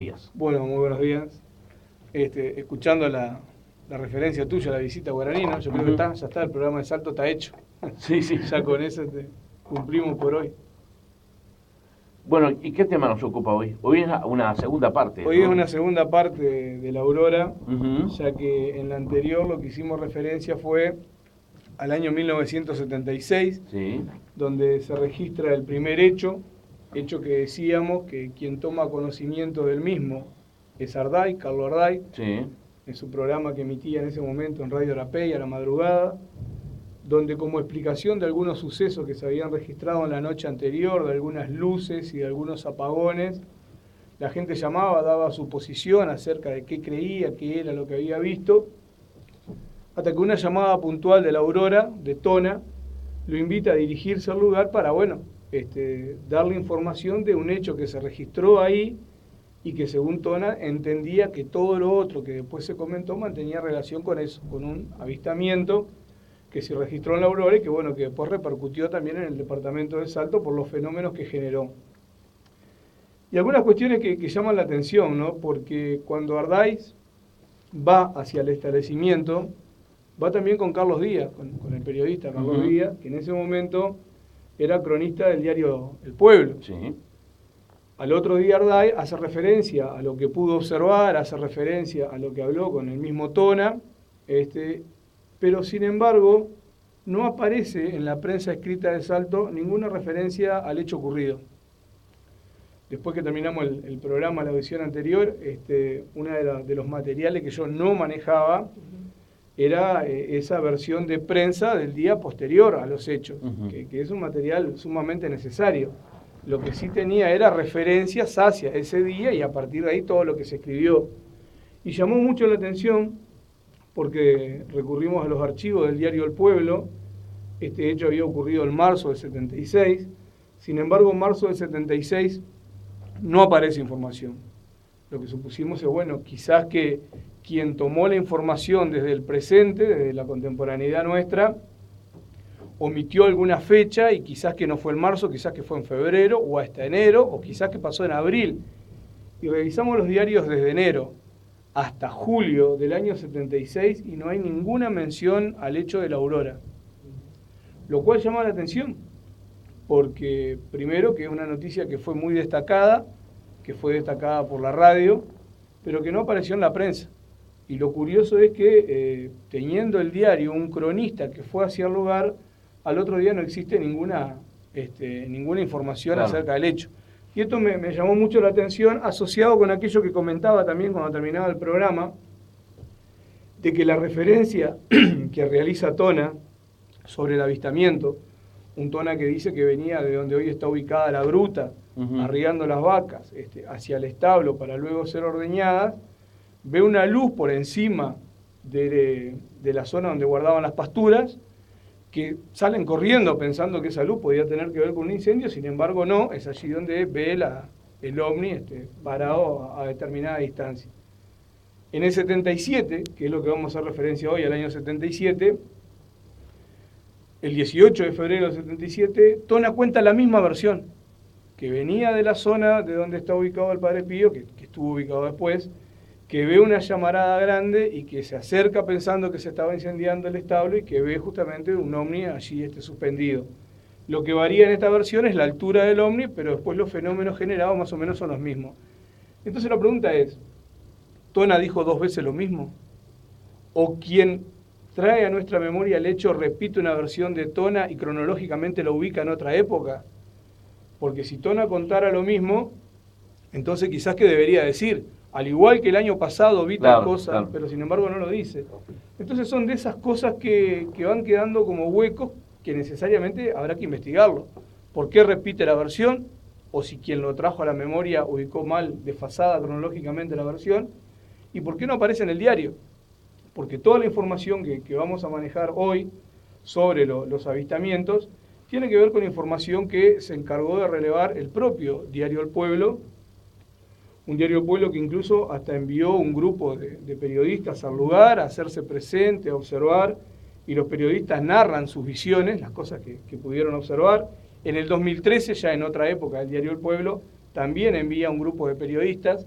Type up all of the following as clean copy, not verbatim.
días. Bueno, muy buenos días. Escuchando la referencia tuya a la visita a Guaraní, ¿no? Yo creo que ya está, el programa de Salto está hecho. Sí, sí. Ya con eso cumplimos por hoy. Bueno, ¿y qué tema nos ocupa hoy? Hoy es una segunda parte, Hoy es ¿no? una segunda parte de la Aurora, Ujú. ya que en la anterior lo que hicimos referencia fue al año 1976, Sí, donde se registra el primer hecho que decíamos que quien toma conocimiento del mismo es Arday, Carlos Arday, sí. en su programa que emitía en ese momento en Radio Arapey a la madrugada, donde como explicación de algunos sucesos que se habían registrado en la noche anterior, de algunas luces y de algunos apagones, la gente llamaba, daba su posición acerca de qué creía, qué era lo que había visto, hasta que una llamada puntual de la Aurora, de Tona, lo invita a dirigirse al lugar para, bueno, darle información de un hecho que se registró ahí y que según Tona entendía que todo lo otro que después se comentó mantenía relación con eso, con un avistamiento que se registró en la Aurora y que, bueno, que después repercutió también en el departamento de Salto por los fenómenos que generó. Y algunas cuestiones que llaman la atención, ¿no? Porque cuando Ardáiz va hacia el establecimiento, va también con Carlos Díaz, con el periodista Carlos Ujú. Díaz, que en ese momento era cronista del diario El Pueblo. Sí. Al otro día Arday hace referencia a lo que pudo observar, hace referencia a lo que habló con el mismo Tona, pero sin embargo no aparece en la prensa escrita de Salto ninguna referencia al hecho ocurrido. Después que terminamos el programa, la audición anterior, uno de los materiales que yo no manejaba era esa versión de prensa del día posterior a los hechos, Ujú. que es un material sumamente necesario. Lo que sí tenía era referencias hacia ese día y a partir de ahí todo lo que se escribió. Y llamó mucho la atención porque recurrimos a los archivos del diario El Pueblo. Este hecho había ocurrido en marzo del 76. Sin embargo, en marzo del 76 no aparece información. Lo que supusimos es, bueno, quizás que quien tomó la información desde el presente, desde la contemporaneidad nuestra, omitió alguna fecha y quizás que no fue en marzo, quizás que fue en febrero o hasta enero, o quizás que pasó en abril. Y revisamos los diarios desde enero hasta julio del año 76 y no hay ninguna mención al hecho de la Aurora. Lo cual llama la atención, porque primero que es una noticia que fue muy destacada, que fue destacada por la radio, pero que no apareció en la prensa. Y lo curioso es que teniendo el diario un cronista que fue hacia el lugar, al otro día no existe ninguna información Claro. acerca del hecho. Y esto me llamó mucho la atención, asociado con aquello que comentaba también cuando terminaba el programa, de que la referencia que realiza Tona sobre el avistamiento, un Tona que dice que venía de donde hoy está ubicada la gruta, Ujú. arriando las vacas hacia el establo para luego ser ordeñadas, ve una luz por encima de la zona donde guardaban las pasturas, que salen corriendo pensando que esa luz podía tener que ver con un incendio, sin embargo no, es allí donde ve el ovni parado a determinada distancia. En el 77, que es lo que vamos a hacer referencia hoy, al año 77, el 18 de febrero del 77, Tona cuenta la misma versión, que venía de la zona de donde está ubicado el Padre Pío, que estuvo ubicado después, que ve una llamarada grande y que se acerca pensando que se estaba incendiando el establo y que ve justamente un ovni allí suspendido. Lo que varía en esta versión es la altura del ovni, pero después los fenómenos generados más o menos son los mismos. Entonces la pregunta es, ¿Tona dijo dos veces lo mismo? ¿O quien trae a nuestra memoria el hecho repite una versión de Tona y cronológicamente la ubica en otra época? Porque si Tona contara lo mismo, entonces quizás que debería decir, al igual que el año pasado vi tal Claro, cosa, claro. pero sin embargo no lo dice. Entonces son de esas cosas que van quedando como huecos que necesariamente habrá que investigarlo. ¿Por qué repite la versión? O si quien lo trajo a la memoria ubicó mal, desfasada cronológicamente la versión. ¿Y por qué no aparece en el diario? Porque toda la información que vamos a manejar hoy sobre los avistamientos tiene que ver con información que se encargó de relevar el propio Diario El Pueblo, un Diario El Pueblo que incluso hasta envió un grupo de periodistas al lugar a hacerse presente, a observar, y los periodistas narran sus visiones, las cosas que pudieron observar. En el 2013, ya en otra época, el Diario El Pueblo también envía un grupo de periodistas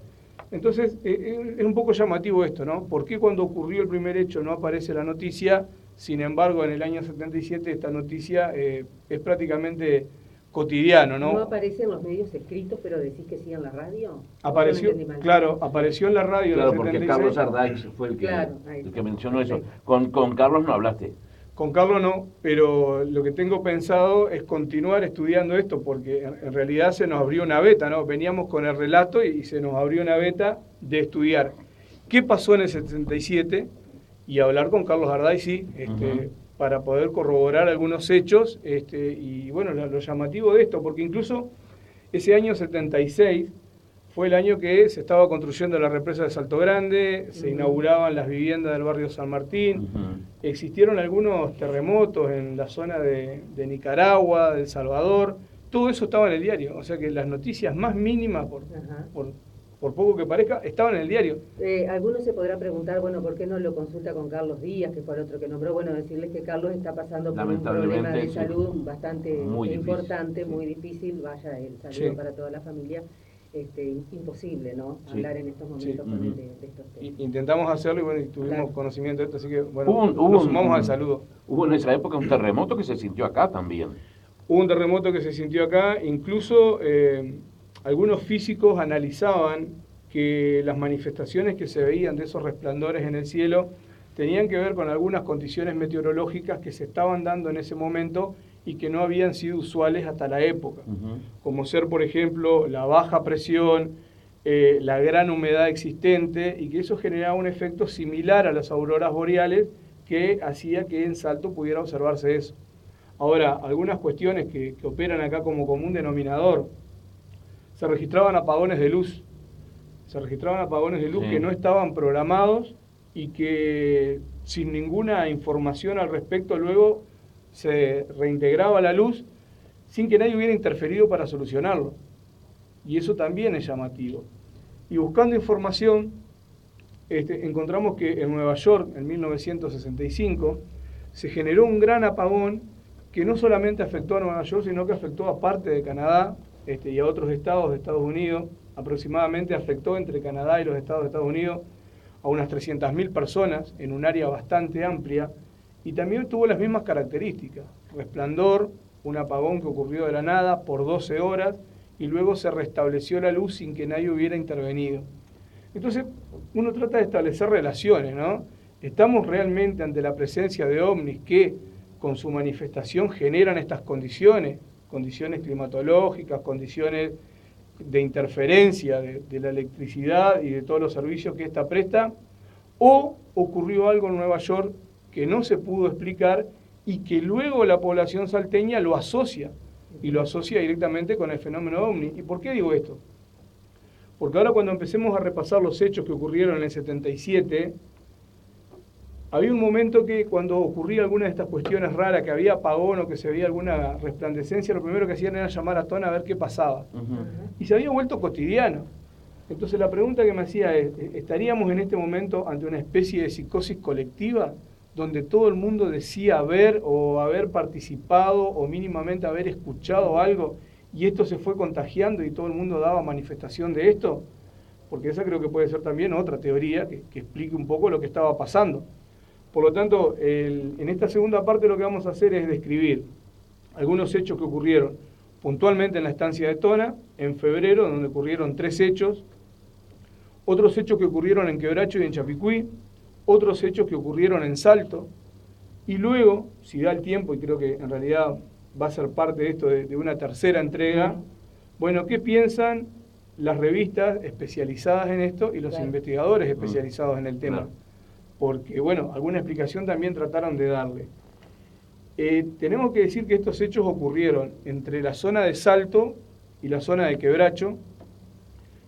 Entonces, es un poco llamativo esto, ¿no? ¿Por qué cuando ocurrió el primer hecho no aparece la noticia? Sin embargo, en el año 77 esta noticia es prácticamente cotidiano, ¿no? No aparece en los medios escritos, pero decís que sí en la radio. Apareció, claro, apareció en la radio Claro, en el porque 76. Carlos Ardáiz fue el que, Claro, el que mencionó eso. Con Carlos no hablaste. Con Carlos no, pero lo que tengo pensado es continuar estudiando esto, porque en realidad se nos abrió una beta, ¿no? Veníamos con el relato y se nos abrió una beta de estudiar qué pasó en el 77 y hablar con Carlos Ardáiz, sí, para poder corroborar algunos hechos, y bueno, lo llamativo de esto, porque incluso ese año 76 fue el año que se estaba construyendo la represa de Salto Grande, se inauguraban las viviendas del barrio San Martín, existieron algunos terremotos en la zona de Nicaragua, de El Salvador, todo eso estaba en el diario, o sea que las noticias más mínimas, por poco que parezca, estaban en el diario. Algunos se podrán preguntar, bueno, ¿por qué no lo consulta con Carlos Díaz, que fue el otro que nombró? Bueno, decirles que Carlos está pasando por un problema de salud bastante importante, muy difícil, vaya el saludo para toda la familia. Imposible, ¿no? Hablar en estos momentos con él de estos temas. Intentamos hacerlo y bueno, tuvimos conocimiento de esto, así que bueno, nos sumamos al saludo. Hubo en esa época un terremoto que se sintió acá también. Hubo un terremoto que se sintió acá, incluso algunos físicos analizaban que las manifestaciones que se veían de esos resplandores en el cielo tenían que ver con algunas condiciones meteorológicas que se estaban dando en ese momento y que no habían sido usuales hasta la época, como ser, por ejemplo, la baja presión, la gran humedad existente, y que eso generaba un efecto similar a las auroras boreales que hacía que en Salto pudiera observarse eso. Ahora, algunas cuestiones que operan acá como común denominador, se registraban apagones de luz, que no estaban programados y que sin ninguna información al respecto luego se reintegraba la luz sin que nadie hubiera interferido para solucionarlo. Y eso también es llamativo. Y buscando información, encontramos que en Nueva York, en 1965, se generó un gran apagón que no solamente afectó a Nueva York, sino que afectó a parte de Canadá y a otros estados de Estados Unidos. Aproximadamente afectó entre Canadá y los estados de Estados Unidos a unas 300.000 personas en un área bastante amplia, y también tuvo las mismas características: resplandor, un apagón que ocurrió de la nada por 12 horas y luego se restableció la luz sin que nadie hubiera intervenido. Entonces uno trata de establecer relaciones, ¿no? ¿Estamos realmente ante la presencia de ovnis que con su manifestación generan estas condiciones climatológicas, condiciones de interferencia de la electricidad y de todos los servicios que ésta presta? ¿O ocurrió algo en Nueva York que no se pudo explicar y que luego la población salteña lo asocia, y lo asocia directamente con el fenómeno ovni? ¿Y por qué digo esto? Porque ahora, cuando empecemos a repasar los hechos que ocurrieron en el 77, había un momento que cuando ocurría alguna de estas cuestiones raras, que había apagón o que se veía alguna resplandecencia, lo primero que hacían era llamar a Tona a ver qué pasaba. Y se había vuelto cotidiano. Entonces la pregunta que me hacía es, ¿estaríamos en este momento ante una especie de psicosis colectiva, donde todo el mundo decía ver o haber participado o mínimamente haber escuchado algo, y esto se fue contagiando y todo el mundo daba manifestación de esto? Porque esa creo que puede ser también otra teoría que explique un poco lo que estaba pasando. Por lo tanto, en esta segunda parte lo que vamos a hacer es describir algunos hechos que ocurrieron puntualmente en la estancia de Tona, en febrero, donde ocurrieron 3 hechos, otros hechos que ocurrieron en Quebracho y en Chapicuí, otros hechos que ocurrieron en Salto, y luego, si da el tiempo, y creo que en realidad va a ser parte de esto de una tercera entrega, bueno, ¿qué piensan las revistas especializadas en esto y los investigadores especializados en el tema? Porque, bueno, alguna explicación también trataron de darle. Tenemos que decir que estos hechos ocurrieron entre la zona de Salto y la zona de Quebracho,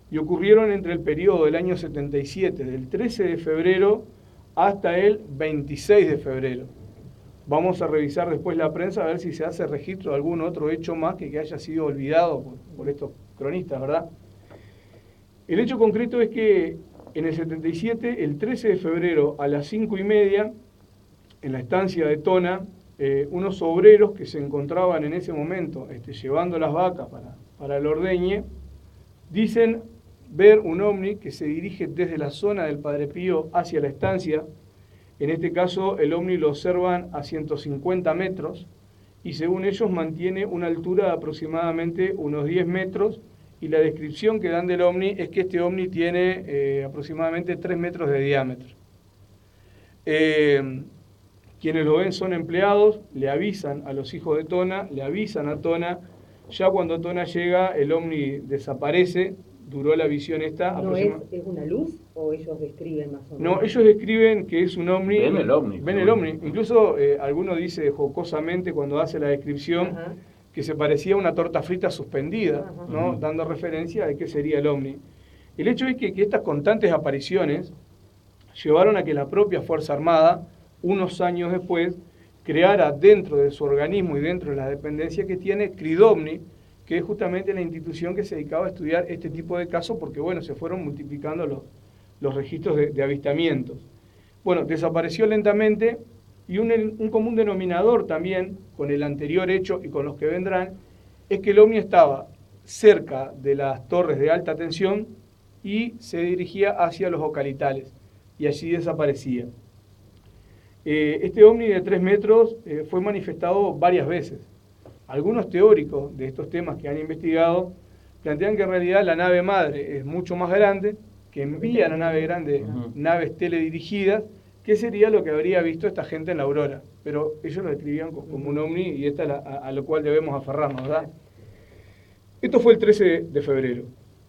y ocurrieron entre el periodo del año 77, del 13 de febrero hasta el 26 de febrero. Vamos a revisar después la prensa a ver si se hace registro de algún otro hecho más que haya sido olvidado por estos cronistas, ¿verdad? El hecho concreto es que en el 77, el 13 de febrero a las 5:30, en la estancia de Tona, unos obreros que se encontraban en ese momento llevando las vacas para el ordeñe, dicen ver un ovni que se dirige desde la zona del Padre Pío hacia la estancia. En este caso, el ovni lo observan a 150 metros y según ellos mantiene una altura de aproximadamente unos 10 metros y la descripción que dan del ovni es que este ovni tiene aproximadamente 3 metros de diámetro. Quienes lo ven son empleados, le avisan a los hijos de Tona, le avisan a Tona. Ya cuando Tona llega, el ovni desaparece, duró la visión esta. ¿No es una luz o ellos describen más o menos? No, ellos describen que es un ovni. Ven el ovni. Ven el ovni. Incluso alguno dice jocosamente cuando hace la descripción que se parecía a una torta frita suspendida, ¿no? Dando referencia de qué sería el ovni. El hecho es que estas constantes apariciones llevaron a que la propia Fuerza Armada, unos años después, creara dentro de su organismo y dentro de la dependencia que tiene, CRIDOMNI, que es justamente la institución que se dedicaba a estudiar este tipo de casos, porque bueno, se fueron multiplicando los registros de avistamientos. Bueno, desapareció lentamente y un común denominador también con el anterior hecho y con los que vendrán, es que el ovni estaba cerca de las torres de alta tensión y se dirigía hacia los ocalitales y allí desaparecía. Este ovni de 3 metros fue manifestado varias veces. Algunos teóricos de estos temas que han investigado plantean que en realidad la nave madre es mucho más grande, que envía a la nave grande naves teledirigidas, que sería lo que habría visto esta gente en la aurora. Pero ellos lo describían como un ovni y esta es a lo cual debemos aferrarnos, ¿verdad? Esto fue el 13 de febrero.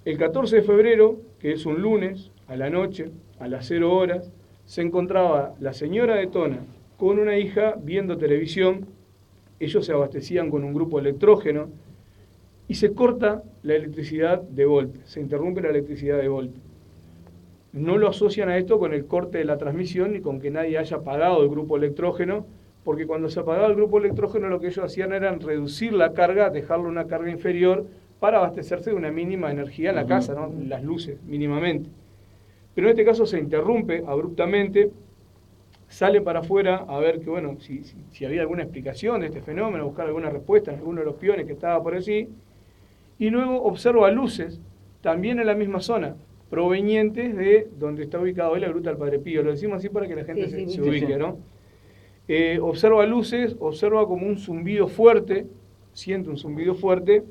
El 14 de febrero, que es un lunes, a la noche, a las 0 horas, se encontraba la señora de Tona con una hija viendo televisión. Ellos se abastecían con un grupo electrógeno y se corta la electricidad de golpe, se interrumpe la electricidad de golpe. No lo asocian a esto con el corte de la transmisión ni con que nadie haya apagado el grupo electrógeno, porque cuando se apagaba el grupo electrógeno lo que ellos hacían era reducir la carga, dejarle una carga inferior para abastecerse de una mínima energía en la casa, ¿no? Las luces mínimamente. Pero en este caso se interrumpe abruptamente, sale para afuera a ver que, bueno, si había alguna explicación de este fenómeno, buscar alguna respuesta en alguno de los piones que estaba por allí, y luego observa luces, también en la misma zona, provenientes de donde está ubicado hoy la Gruta del Padre Pío. Lo decimos así para que la gente se ubique, ¿no? Observa luces, observa como un zumbido fuerte, siente un zumbido fuerte,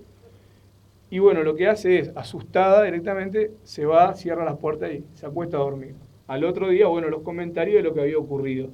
y bueno, lo que hace es, asustada directamente, se va, cierra las puertas y se acuesta a dormir. Al otro día, bueno, los comentarios de lo que había ocurrido.